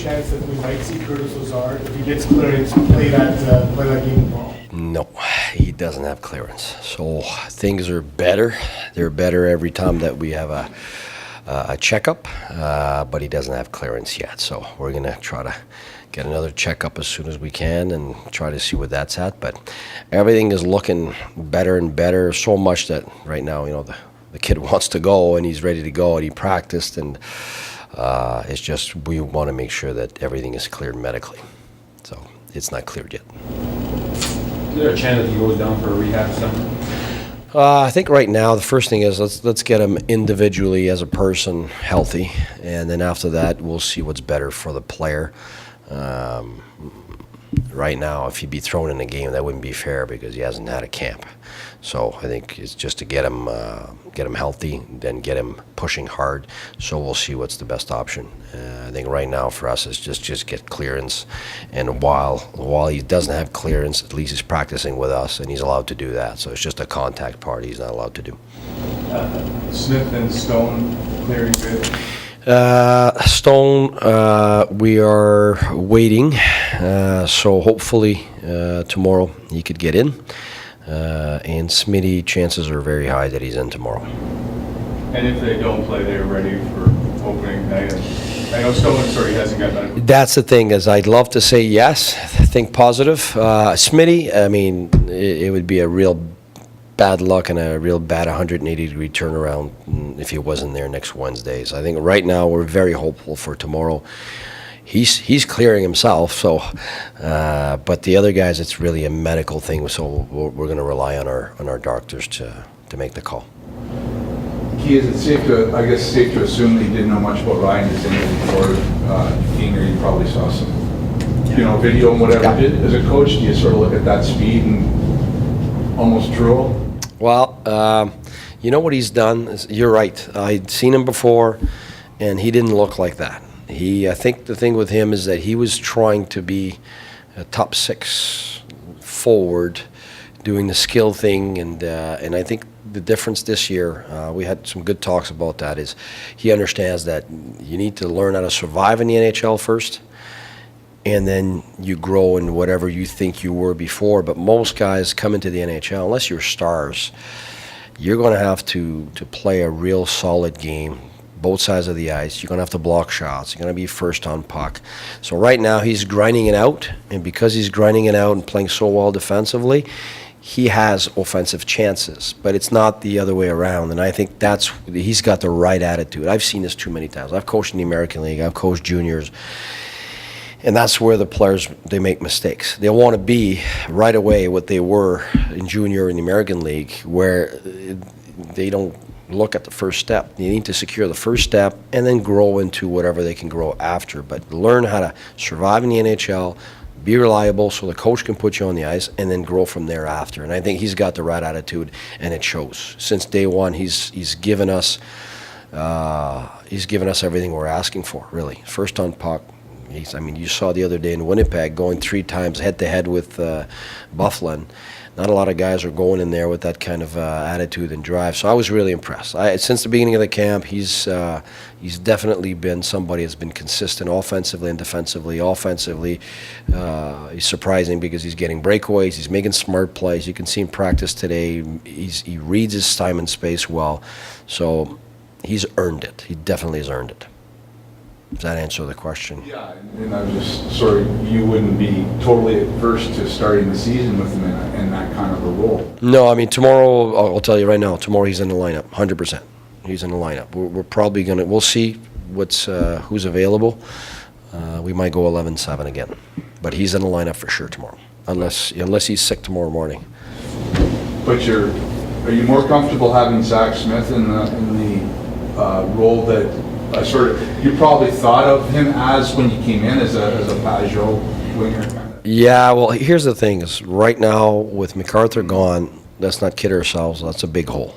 chance that we might see Curtis Lazar, if he gets clearance, play that game tomorrow? No, he doesn't have clearance. So things are better. They're better every time that we have a checkup, but he doesn't have clearance yet. So we're going to try to get another checkup as soon as we can and try to see what that's at. But everything is looking better and better, so much that right now, the kid wants to go and he's ready to go and he practiced, and it's just we want to make sure that everything is cleared medically. So it's not cleared yet. Is there a chance that he goes down for a rehab summer? I think right now the first thing is let's get him individually as a person healthy, and then after that we'll see what's better for the player. Right now, if he'd be thrown in a game, that wouldn't be fair because he hasn't had a camp. So I think it's just to get him healthy, then get him pushing hard. So we'll see what's the best option. I think right now for us is just get clearance, and while he doesn't have clearance, at least he's practicing with us, and he's allowed to do that. So it's just a contact part he's not allowed to do. Smith and Stone clearing good. Stone, we are waiting, so hopefully tomorrow he could get in, and Smitty, chances are very high that he's in tomorrow. And if they don't play, they're ready for opening night. I know Stone hasn't got that. That's the thing, is I'd love to say yes, think positive. Smitty, I mean, it would be a real bad luck and a real bad 180-degree turnaround if he wasn't there next Wednesday. So I think right now we're very hopeful for tomorrow. He's clearing himself, so but the other guys, it's really a medical thing. So we're going to rely on our doctors to make the call. Key, is it safe to assume that you didn't know much about Ryan Dzingel before came here? You probably saw some, video and whatever. Yeah. As a coach, do you sort of look at that speed and almost drool? Well, you know what he's done? You're right. I'd seen him before, and he didn't look like that. I think the thing with him is that he was trying to be a top six forward, doing the skill thing, and I think the difference this year, we had some good talks about that, is he understands that you need to learn how to survive in the NHL first, and then you grow in whatever you think you were before. But most guys come into the NHL, unless you're stars, you're going to have to play a real solid game, both sides of the ice. You're going to have to block shots. You're going to be first on puck. So right now he's grinding it out, and because he's grinding it out and playing so well defensively, he has offensive chances, but it's not the other way around. And I think he's got the right attitude. I've seen this too many times. I've coached in the American League. I've coached juniors. And that's where the players, they make mistakes. They want to be right away what they were in junior in the American League, where they don't look at the first step. You need to secure the first step and then grow into whatever they can grow after. But learn how to survive in the NHL, be reliable so the coach can put you on the ice, and then grow from there after. And I think he's got the right attitude, and it shows. Since day one, he's given us everything we're asking for, really. First on puck. You saw the other day in Winnipeg going 3 times head-to-head with Buffalo. Not a lot of guys are going in there with that kind of attitude and drive. So I was really impressed. Since the beginning of the camp, he's definitely been somebody that's been consistent offensively and defensively. Offensively, he's surprising because he's getting breakaways. He's making smart plays. You can see in practice today, he reads his time and space well. So he's earned it. He definitely has earned it. Does that answer the question? Yeah, and I was just sorry you wouldn't be totally adverse to starting the season with him in that kind of a role. No, tomorrow, I'll tell you right now, tomorrow he's in the lineup, 100%. He's in the lineup. We're probably going to, we'll see who's available. We might go 11-7 again. But he's in the lineup for sure tomorrow, unless he's sick tomorrow morning. But are you more comfortable having Zach Smith in the role that you probably thought of him as when you came in as a Pajot winger? Yeah, well, here's the thing: is right now with MacArthur gone, let's not kid ourselves. That's a big hole.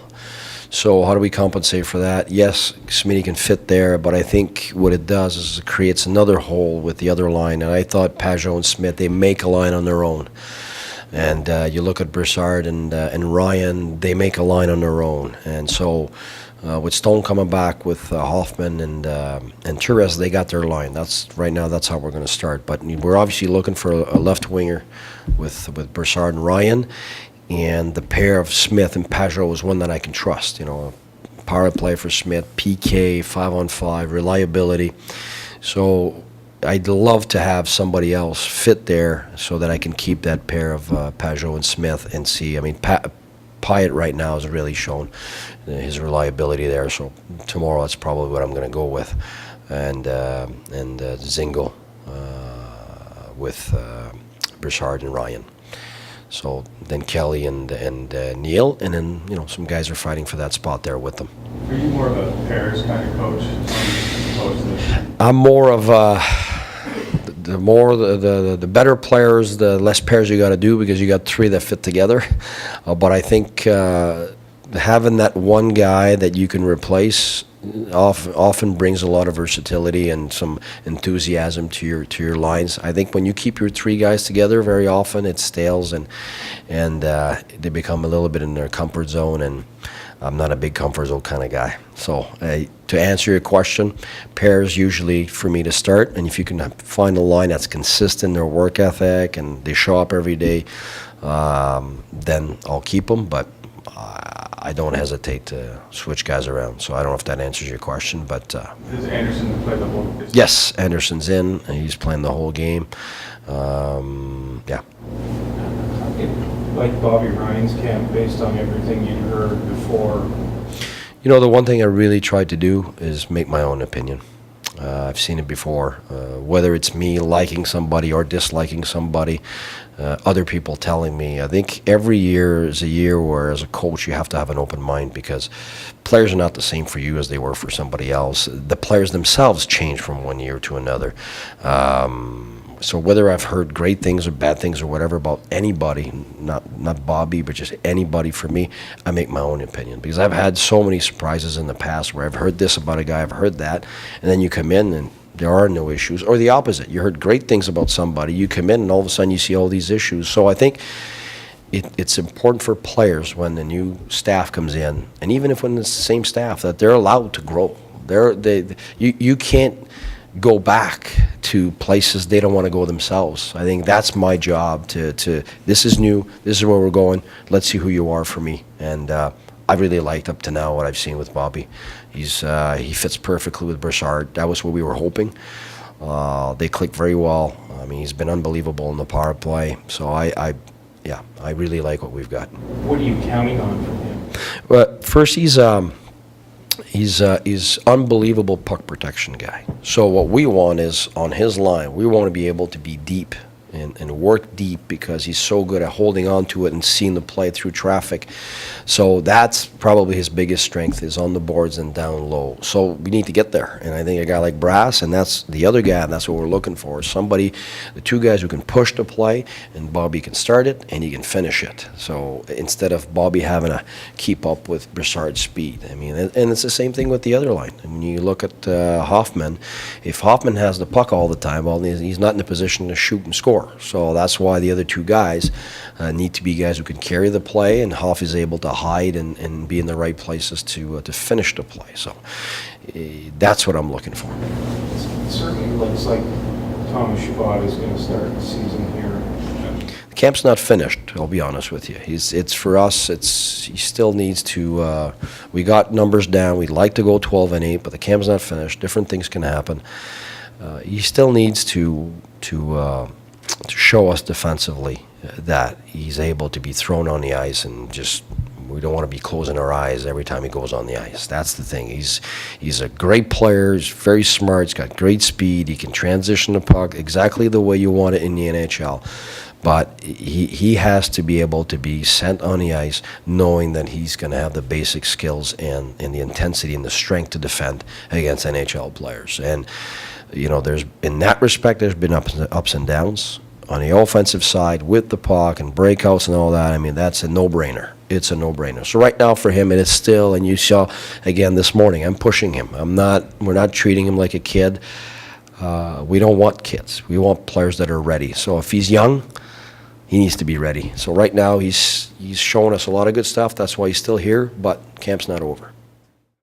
So how do we compensate for that? Yes, Smitty can fit there, but I think what it does is it creates another hole with the other line. And I thought Pajot and Smith, they make a line on their own. And you look at Broussard and Ryan, they make a line on their own. And so with Stone coming back, with Hoffman and Torres, they got their line. Right now that's how we're going to start. But we're obviously looking for a left winger with Boucher and Ryan, and the pair of Smith and Pajot is one that I can trust. Power play for Smith, PK, 5-on-5, reliability. So I'd love to have somebody else fit there so that I can keep that pair of Pajot and Smith and see. I mean, Pyatt right now has really shown his reliability there. So tomorrow that's probably what I'm going to go with, and Zingo with Bouchard and Ryan. So then Kelly and Neil, and then some guys are fighting for that spot there with them. Are you more of a pairs kind of coach as opposed to? I'm more of the better players, the less pairs you got to do, because you got three that fit together. But I think having that one guy that you can replace often brings a lot of versatility and some enthusiasm to your lines. I think when you keep your three guys together, very often it stales and they become a little bit in their comfort zone, and I'm not a big comfort zone kind of guy. So to answer your question, pairs usually for me to start, and if you can find a line that's consistent in their work ethic and they show up every day, then I'll keep them. But I don't hesitate to switch guys around. So I don't know if that answers your question, but Does Anderson play the whole? yes, Anderson's in, and he's playing the whole game. Yeah. Like Bobby Ryan's camp, based on everything you heard before? The one thing I really tried to do is make my own opinion. I've seen it before, whether it's me liking somebody or disliking somebody, other people telling me. I think every year is a year where, as a coach, you have to have an open mind, because players are not the same for you as they were for somebody else. The players themselves change from one year to another. So whether I've heard great things or bad things or whatever about anybody, not Bobby, but just anybody, for me, I make my own opinion, because I've had so many surprises in the past where I've heard this about a guy, I've heard that, and then you come in and there are no issues. Or the opposite, you heard great things about somebody, you come in and all of a sudden you see all these issues. So I think it's important for players when the new staff comes in, and even if when it's the same staff, that they're allowed to grow. You can't go back to places they don't want to go themselves. I think that's my job to this is new, this is where we're going, let's see who you are for me. And I really liked up to now what I've seen with Bobby. He fits perfectly with Bouchard. That was what we were hoping. They click very well. I mean, he's been unbelievable in the power play. So I really like what we've got. What are you counting on from him? Well, first, he's unbelievable puck protection guy. So what we want is, on his line, we want to be able to be deep and work deep, because he's so good at holding on to it and seeing the play through traffic. So that's probably his biggest strength, is on the boards and down low. So we need to get there. And I think a guy like Brass, and that's the other guy, and that's what we're looking for, somebody, the two guys who can push the play, and Bobby can start it and he can finish it. So instead of Bobby having to keep up with Broussard's speed. I mean, and it's the same thing with the other line. I mean, you look at Hoffman. If Hoffman has the puck all the time, well, he's not in a position to shoot and score. So that's why the other two guys need to be guys who can carry the play, and Hoff is able to hide and be in the right places to finish the play. So that's what I'm looking for. It certainly looks like Thomas Chabot is going to start the season here. The camp's not finished, I'll be honest with you. It's for us, he still needs to, we got numbers down, we'd like to go 12-8, but the camp's not finished. Different things can happen. He still needs to show us defensively that he's able to be thrown on the ice, and just, we don't want to be closing our eyes every time he goes on the ice. That's the thing. He's a great player. He's very smart. He's got great speed. He can transition the puck exactly the way you want it in the NHL. But he has to be able to be sent on the ice knowing that he's going to have the basic skills and the intensity and the strength to defend against NHL players. And there's, in that respect, there's been ups and downs. On the offensive side, with the puck and breakouts and all that, I mean, that's a no-brainer. It's a no-brainer. So right now for him, it is still, and you saw again this morning, I'm pushing him. We're not treating him like a kid. We don't want kids. We want players that are ready. So if he's young, he needs to be ready. So right now he's showing us a lot of good stuff. That's why he's still here, but camp's not over.